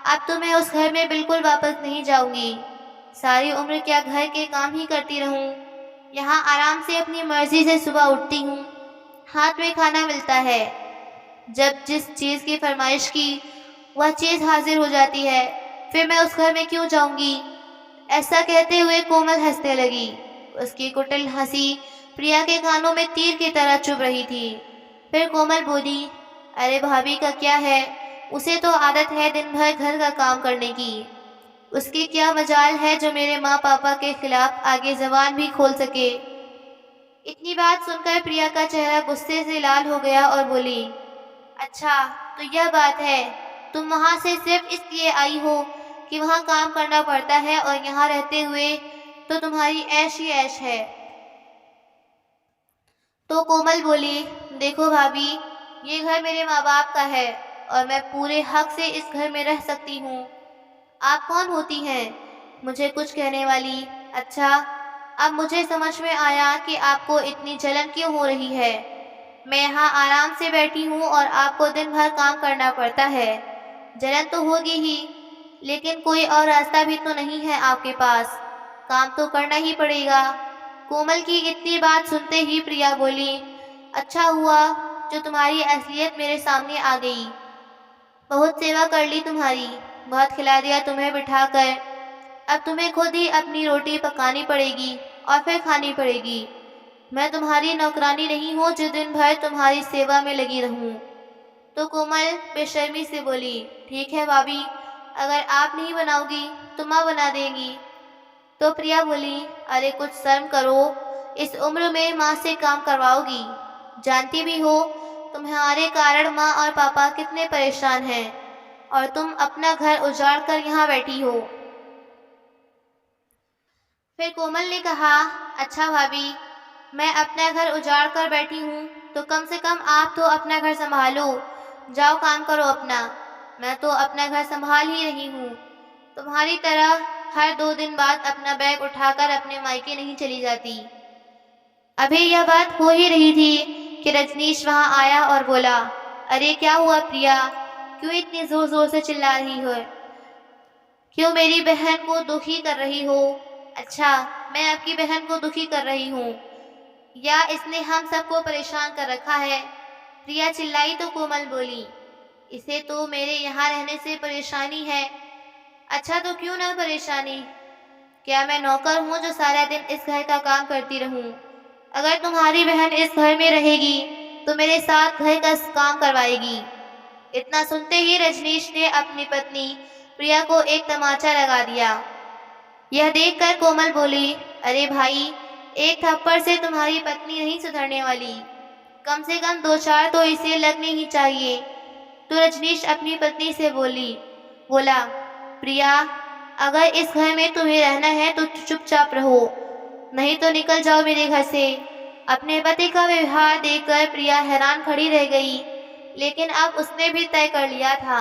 अब तो मैं उस घर में बिल्कुल वापस नहीं जाऊंगी। सारी उम्र क्या घर के काम ही करती रहूं? यहाँ आराम से अपनी मर्जी से सुबह उठती हूँ, हाथ में खाना मिलता है। जब जिस चीज़ की फरमाइश की वह चीज़ हाजिर हो जाती है, फिर मैं उस घर में क्यों जाऊंगी? ऐसा कहते हुए कोमल हंसने लगी। उसकी कुटिल हंसी प्रिया के कानों में तीर की तरह चुभ रही थी। फिर कोमल बोली, अरे भाभी का क्या है, उसे तो आदत है दिन भर घर का काम करने की। उसकी क्या मजाल है जो मेरे माँ पापा के खिलाफ आगे जबान भी खोल सके। इतनी बात सुनकर प्रिया का चेहरा गुस्से से लाल हो गया और बोली, अच्छा तो यह बात है, तुम वहां से सिर्फ इसलिए आई हो कि वहां काम करना पड़ता है और यहाँ रहते हुए तो तुम्हारी ऐश ही ऐश है। तो कोमल बोली, देखो भाभी, ये घर मेरे माँ बाप का है और मैं पूरे हक से इस घर में रह सकती हूँ। आप कौन होती हैं मुझे कुछ कहने वाली? अच्छा, अब मुझे समझ में आया कि आपको इतनी जलन क्यों हो रही है। मैं यहाँ आराम से बैठी हूँ और आपको दिन भर काम करना पड़ता है। जलन तो होगी ही, लेकिन कोई और रास्ता भी तो नहीं है आपके पास, काम तो करना ही पड़ेगा। कोमल की इतनी बात सुनते ही प्रिया बोली, अच्छा हुआ जो तुम्हारी असलियत मेरे सामने आ गई। बहुत सेवा कर ली तुम्हारी, बहुत खिला दिया तुम्हें बिठाकर। अब तुम्हें खुद ही अपनी रोटी पकानी पड़ेगी और फिर खानी पड़ेगी। मैं तुम्हारी नौकरानी नहीं हूँ जो दिन भर तुम्हारी सेवा में लगी रहूँ। तो कोमल बेशर्मी से बोली, ठीक है भाभी, अगर आप नहीं बनाओगी तो माँ बना देंगी। तो प्रिया बोली, अरे कुछ शर्म करो, इस उम्र में माँ से काम करवाओगी? जानती भी हो तुम्हारे कारण माँ और पापा कितने परेशान हैं और तुम अपना घर उजाड़ कर यहाँ बैठी हो। फिर कोमल ने कहा, अच्छा भाभी, मैं अपना घर उजाड़ कर बैठी हूँ तो कम से कम आप तो अपना घर संभालो, जाओ काम करो अपना। मैं तो अपना घर संभाल ही रही हूँ, तुम्हारी तरह हर 2 दिन बाद अपना बैग उठाकर अपने मायके नहीं चली जाती। अभी यह बात हो ही रही थी कि रजनीश वहां आया और बोला, अरे क्या हुआ प्रिया, क्यों इतनी जोर जोर से चिल्ला रही हो? क्यों मेरी बहन को दुखी कर रही हो? अच्छा, मैं आपकी बहन को दुखी कर रही हूँ या इसने हम सबको परेशान कर रखा है? प्रिया चिल्लाई तो कोमल बोली, इसे तो मेरे यहाँ रहने से परेशानी है। अच्छा तो क्यों ना परेशानी? क्या मैं नौकर हूँ जो सारा दिन इस घर का काम करती रहूँ? अगर तुम्हारी बहन इस घर में रहेगी तो मेरे साथ घर का काम करवाएगी। इतना सुनते ही रजनीश ने अपनी पत्नी प्रिया को एक तमाचा लगा दिया। यह देखकर कोमल बोली, अरे भाई, एक थप्पड़ से तुम्हारी पत्नी नहीं सुधरने वाली, कम से कम 2-4 तो इसे लगने ही चाहिए। तो रजनीश अपनी पत्नी से बोला, प्रिया, अगर इस घर में तुम्हें रहना है तो चुपचाप रहो, नहीं तो निकल जाओ मेरे घर से। अपने पति का व्यवहार देखकर प्रिया हैरान खड़ी रह गई, लेकिन अब उसने भी तय कर लिया था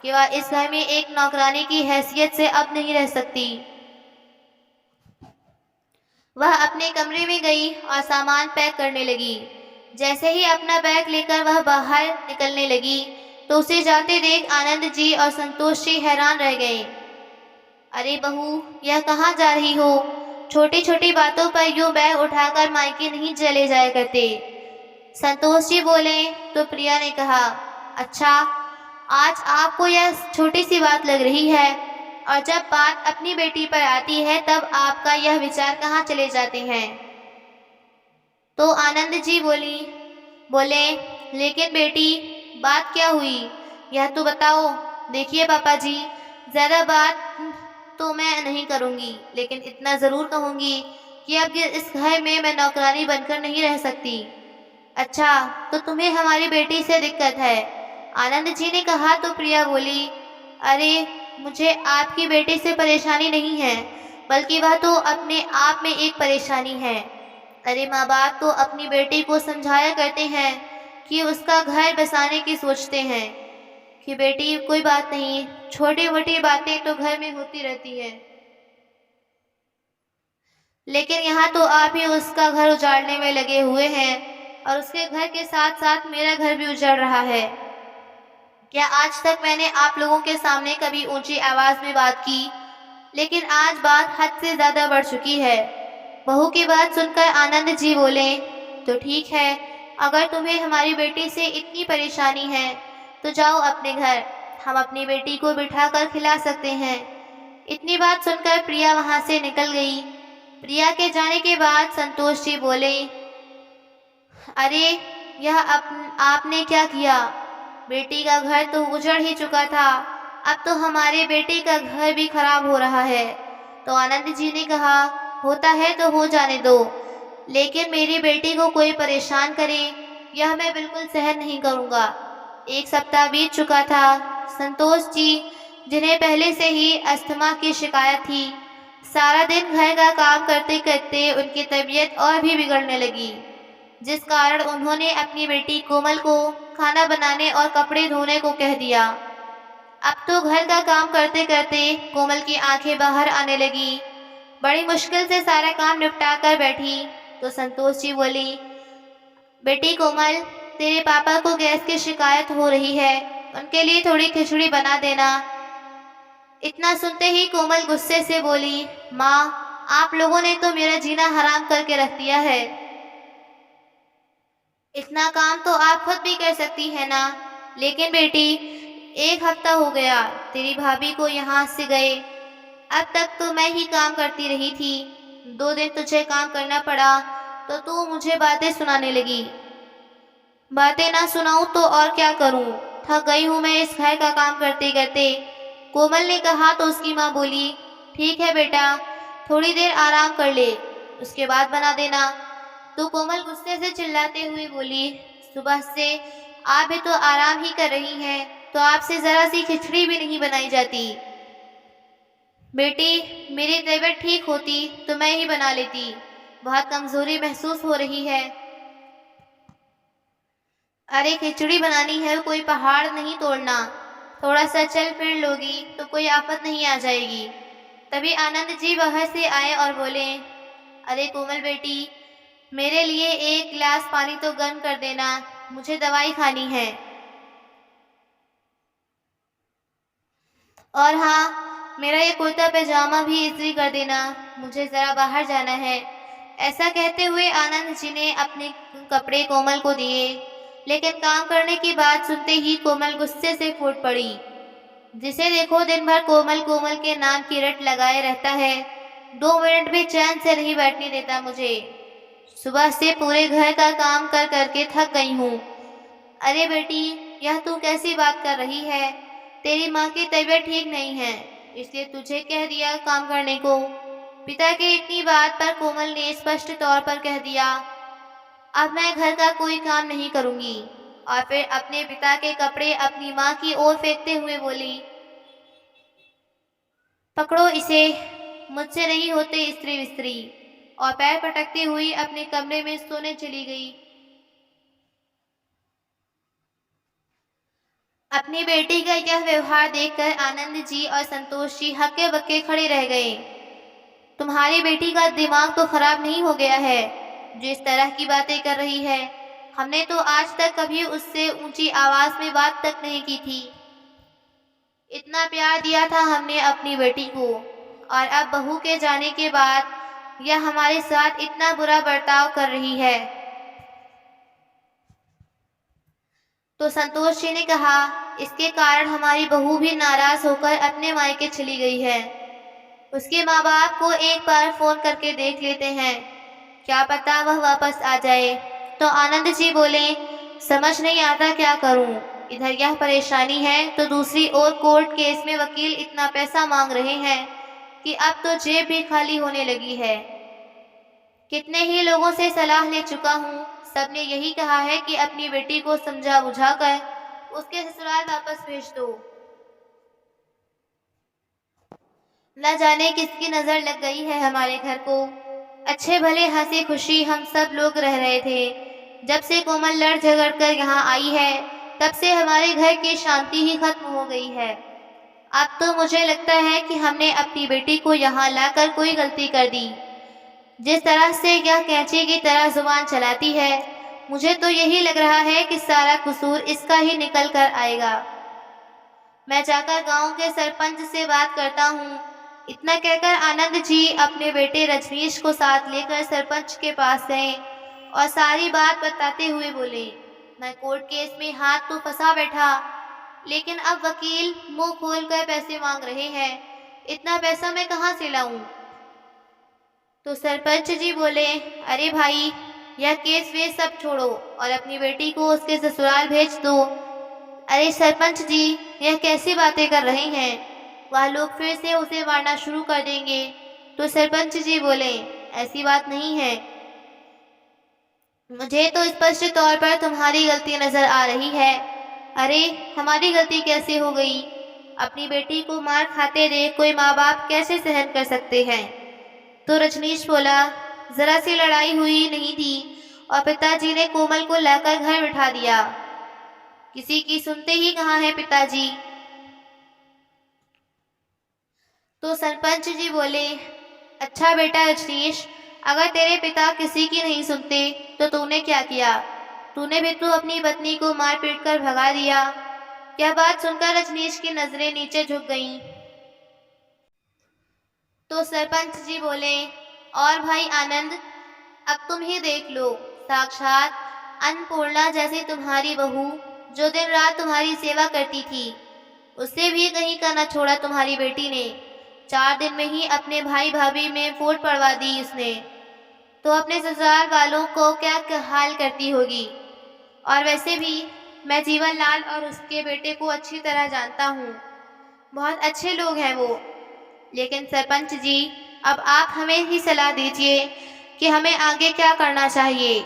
कि वह इस घर में एक नौकरानी की हैसियत से अब नहीं रह सकती। वह अपने कमरे में गई और सामान पैक करने लगी। जैसे ही अपना बैग लेकर वह बाहर निकलने लगी तो उसे जाते देख आनंद जी और संतोष जी हैरान रह गए। अरे बहू, यह कहाँ जा रही हो? छोटी छोटी बातों पर यूं बैग उठाकर मायके नहीं चले जाया करते। संतोष जी बोले तो प्रिया ने कहा, अच्छा, आज आपको यह छोटी सी बात लग रही है और जब बात अपनी बेटी पर आती है तब आपका यह विचार कहाँ चले जाते हैं। तो आनंद जी बोले, लेकिन बेटी, बात क्या हुई, यह तो बताओ। देखिए पापा जी, ज़्यादा बात तो मैं नहीं करूँगी, लेकिन इतना ज़रूर कहूँगी कि अब इस घर में मैं नौकरानी बनकर नहीं रह सकती। अच्छा, तो तुम्हें हमारी बेटी से दिक्कत है? आनंद जी ने कहा तो प्रिया बोली, अरे मुझे आपकी बेटी से परेशानी नहीं है, बल्कि वह तो अपने आप में एक परेशानी है। अरे माँ बाप तो अपनी बेटी को समझाया करते हैं कि उसका घर बसाने की सोचते हैं कि बेटी कोई बात नहीं, छोटी मोटी बातें तो घर में होती रहती है, लेकिन यहाँ तो आप ही उसका घर उजाड़ने में लगे हुए हैं और उसके घर के साथ साथ मेरा घर भी उजड़ रहा है। क्या आज तक मैंने आप लोगों के सामने कभी ऊंची आवाज में बात की? लेकिन आज बात हद से ज्यादा बढ़ चुकी है। बहू की बात सुनकर आनंद जी बोले, तो ठीक है, अगर तुम्हें हमारी बेटी से इतनी परेशानी है तो जाओ अपने घर, हम अपनी बेटी को बिठाकर खिला सकते हैं। इतनी बात सुनकर प्रिया वहां से निकल गई। प्रिया के जाने के बाद संतोष जी बोले, अरे यह आपने क्या किया? बेटी का घर तो उजड़ ही चुका था, अब तो हमारे बेटे का घर भी खराब हो रहा है। तो आनंद जी ने कहा, होता है तो हो जाने दो, लेकिन मेरी बेटी को कोई परेशान करे यह मैं बिल्कुल सहन नहीं करूँगा। 1 सप्ताह बीत चुका था। संतोष जी, जिन्हें पहले से ही अस्थमा की शिकायत थी, सारा दिन घर का काम करते करते उनकी तबीयत और भी बिगड़ने लगी, जिस कारण उन्होंने अपनी बेटी कोमल को खाना बनाने और कपड़े धोने को कह दिया। अब तो घर का काम करते करते कोमल की आंखें बाहर आने लगी। बड़ी मुश्किल से सारा काम निपटा कर बैठी तो संतोष जी बोली, बेटी कोमल, तेरे पापा को गैस की शिकायत हो रही है, उनके लिए थोड़ी खिचड़ी बना देना। इतना सुनते ही कोमल गुस्से से बोली, माँ, आप लोगों ने तो मेरा जीना हराम करके रख दिया है। इतना काम तो आप खुद भी कर सकती है ना। लेकिन बेटी, 1 हफ्ता हो गया तेरी भाभी को यहाँ से गए, अब तक तो मैं ही काम करती रही थी। 2 दिन तुझे काम करना पड़ा तो तू मुझे बातें सुनाने लगी। बातें ना सुनाऊं तो और क्या करूं? थक गई हूं मैं इस घर का काम करते करते। कोमल ने कहा तो उसकी माँ बोली, ठीक है बेटा, थोड़ी देर आराम कर ले, उसके बाद बना देना। तो कोमल गुस्से से चिल्लाते हुए बोली, सुबह से आप भी तो आराम ही कर रही हैं, तो आपसे जरा सी खिचड़ी भी नहीं बनाई जाती। बेटी, मेरी तबीयत ठीक होती तो मैं ही बना लेती, बहुत कमजोरी महसूस हो रही है। अरे खिचड़ी बनानी है, कोई पहाड़ नहीं तोड़ना, थोड़ा सा चल फिर लोगी तो कोई आफत नहीं आ जाएगी। तभी आनंद जी बाहर से आए और बोले, अरे कोमल बेटी, मेरे लिए 1 गिलास पानी तो गर्म कर देना, मुझे दवाई खानी है। और हाँ, मेरा ये कुर्ता पैजामा भी इस्त्री कर देना, मुझे जरा बाहर जाना है। ऐसा कहते हुए आनंद जी ने अपने कपड़े कोमल को दिए, लेकिन काम करने की बात सुनते ही कोमल गुस्से से फूट पड़ी। जिसे देखो दिन भर कोमल कोमल के नाम की रट लगाए रहता है, 2 मिनट भी चैन से नहीं बैठने देता मुझे। सुबह से पूरे घर का काम कर करके थक गई हूँ। अरे बेटी, यह तू कैसी बात कर रही है? तेरी माँ की तबीयत ठीक नहीं है, इसलिए तुझे कह दिया काम करने को। पिता की इतनी बात पर कोमल ने स्पष्ट तौर पर कह दिया, अब मैं घर का कोई काम नहीं करूंगी। और फिर अपने पिता के कपड़े अपनी माँ की ओर फेंकते हुए बोली, पकड़ो इसे, मुझसे नहीं होते स्त्री विस्त्री। और पैर पटकती हुई अपने कमरे में सोने चली गई। अपनी बेटी का यह व्यवहार देखकर आनंद जी और संतोष जी हक्के बक्के खड़े रह गए। तुम्हारी बेटी का दिमाग तो खराब नहीं हो गया है जो इस तरह की बातें कर रही है? हमने तो आज तक कभी उससे ऊंची आवाज में बात तक नहीं की थी। इतना प्यार दिया था हमने अपनी बेटी को, और अब बहू के जाने के बाद यह हमारे साथ इतना बुरा बर्ताव कर रही है। तो संतोष जी ने कहा, इसके कारण हमारी बहू भी नाराज होकर अपने मायके चली गई है। उसके माँ बाप को एक बार फोन करके देख लेते हैं, क्या पता वह वापस आ जाए। तो आनंद जी बोले, समझ नहीं आता क्या करूं, इधर यह परेशानी है तो दूसरी ओर कोर्ट केस में वकील इतना पैसा मांग रहे हैं कि अब तो जेब भी खाली होने लगी है। कितने ही लोगों से सलाह ले चुका हूँ, सबने यही कहा है कि अपनी बेटी को समझा बुझाकर उसके ससुराल वापस भेज दो। न जाने किसकी नजर लग गई है हमारे घर को। अच्छे भले हंसी खुशी हम सब लोग रह रहे थे। जब से कोमल लड़ झगड़ कर यहाँ आई है, तब से हमारे घर की शांति ही खत्म हो गई है। अब तो मुझे लगता है कि हमने अपनी बेटी को यहाँ लाकर कोई गलती कर दी। जिस तरह से यह कैंची की तरह जुबान चलाती है, मुझे तो यही लग रहा है कि सारा कसूर इसका ही निकल कर आएगा। मैं जाकर गांव के सरपंच से बात करता हूँ। इतना कहकर आनंद जी अपने बेटे रजनीश को साथ लेकर सरपंच के पास गए और सारी बात बताते हुए बोले, मैं कोर्ट केस में हाथ तो फंसा बैठा, लेकिन अब वकील मुंह खोलकर पैसे मांग रहे हैं। इतना पैसा मैं कहाँ से लाऊं? तो सरपंच जी बोले, अरे भाई, यह केस वेस सब छोड़ो और अपनी बेटी को उसके ससुराल भेज दो। अरे सरपंच जी, यह कैसी बातें कर रहे हैं? वह लोग फिर से उसे मारना शुरू कर देंगे। तो सरपंच जी बोले, ऐसी बात नहीं है। मुझे तो स्पष्ट तौर पर तुम्हारी गलती नजर आ रही है। अरे, हमारी गलती कैसे हो गई? अपनी बेटी को मार खाते देख कोई माँ बाप कैसे सहन कर सकते हैं? तो रजनीश बोला, जरा सी लड़ाई हुई नहीं थी और पिताजी ने कोमल को लाकर घर बिठा दिया। किसी की सुनते ही कहाँ है पिताजी। तो सरपंच जी बोले, अच्छा बेटा रजनीश, अगर तेरे पिता किसी की नहीं सुनते तो तूने क्या किया? तूने भी तो अपनी पत्नी को मार पीट कर भगा दिया। यह बात सुनकर रजनीश की नजरें नीचे झुक गईं। तो सरपंच जी बोले, और भाई आनंद, अब तुम ही देख लो, साक्षात अन्नपूर्णा जैसी तुम्हारी बहू जो दिन रात तुम्हारी सेवा करती थी, उससे भी कहीं का न छोड़ा तुम्हारी बेटी ने। 4 दिन में ही अपने भाई भाभी में फूट पड़वा दी उसने। तो अपने ससुराल वालों को क्या हाल करती होगी। और वैसे भी मैं जीवन लाल और उसके बेटे को अच्छी तरह जानता हूँ। बहुत अच्छे लोग हैं वो। लेकिन सरपंच जी, अब आप हमें ही सलाह दीजिए कि हमें आगे क्या करना चाहिए।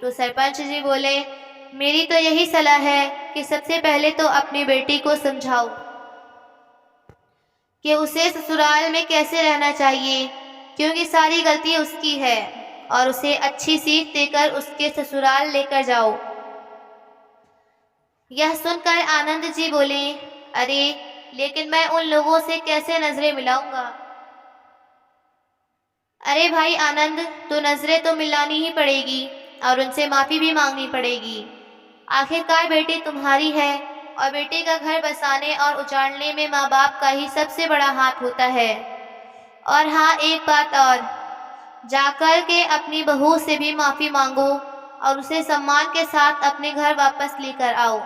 तो सरपंच जी बोले, मेरी तो यही सलाह है कि सबसे पहले तो अपनी बेटी को समझाओ कि उसे ससुराल में कैसे रहना चाहिए, क्योंकि सारी गलती उसकी है, और उसे अच्छी सीख देकर उसके ससुराल लेकर जाओ। यह सुनकर आनंद जी बोले, अरे लेकिन मैं उन लोगों से कैसे नजरें मिलाऊंगा? अरे भाई आनंद, तो नजरें तो मिलानी ही पड़ेगी और उनसे माफी भी मांगनी पड़ेगी। आखिरकार बेटी तुम्हारी है और बेटी का घर बसाने और उजाड़ने में माँ बाप का ही सबसे बड़ा हाथ होता है। और हाँ, एक बात और, जाकर के अपनी बहू से भी माफी मांगो और उसे सम्मान के साथ अपने घर वापस लेकर आओ।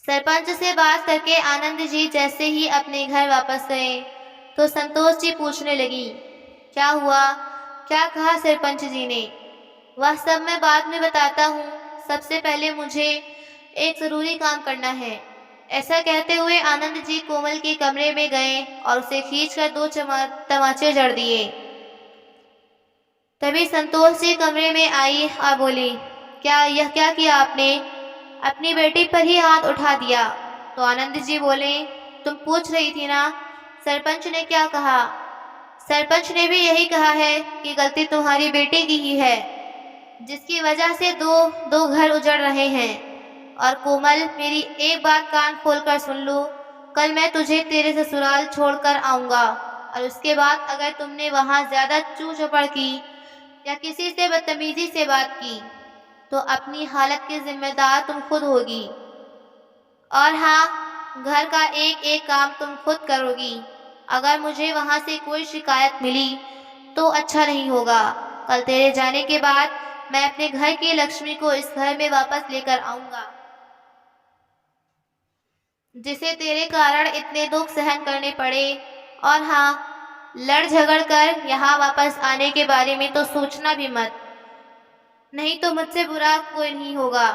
सरपंच से बात करके आनंद जी जैसे ही अपने घर वापस गए तो संतोष जी पूछने लगी, क्या हुआ, क्या कहा सरपंच जी ने? वह सब मैं बाद में बताता हूँ, सबसे पहले मुझे एक जरूरी काम करना है। ऐसा कहते हुए आनंद जी कोमल के कमरे में गए और उसे खींचकर 2 तमाचे जड़ दिए। तभी संतोष जी कमरे में आई और बोली, यह क्या किया आपने? अपनी बेटी पर ही हाथ उठा दिया। तो आनंद जी बोले, तुम पूछ रही थी ना, सरपंच ने क्या कहा? सरपंच ने भी यही कहा है कि गलती तुम्हारी बेटी की ही है, जिसकी वजह से दो घर उजड़ रहे हैं। और कोमल, मेरी एक बात कान खोलकर सुन लो, कल मैं तुझे तेरे ससुराल छोड़कर आऊंगा और उसके बाद अगर तुमने वहां ज्यादा चू चपड़ की या किसी से बदतमीजी से बात की तो अपनी हालत की जिम्मेदार तुम खुद होगी। और हाँ, घर का एक एक काम तुम खुद करोगी। अगर मुझे वहां से कोई शिकायत मिली तो अच्छा नहीं होगा। कल तेरे जाने के बाद मैं अपने घर की लक्ष्मी को इस घर में वापस लेकर आऊंगा, जिसे तेरे कारण इतने दुख सहन करने पड़े। और हाँ, लड़ झगड़ कर यहाँ वापस आने के बारे में तो सोचना भी मत, नहीं तो मुझसे बुरा कोई नहीं होगा।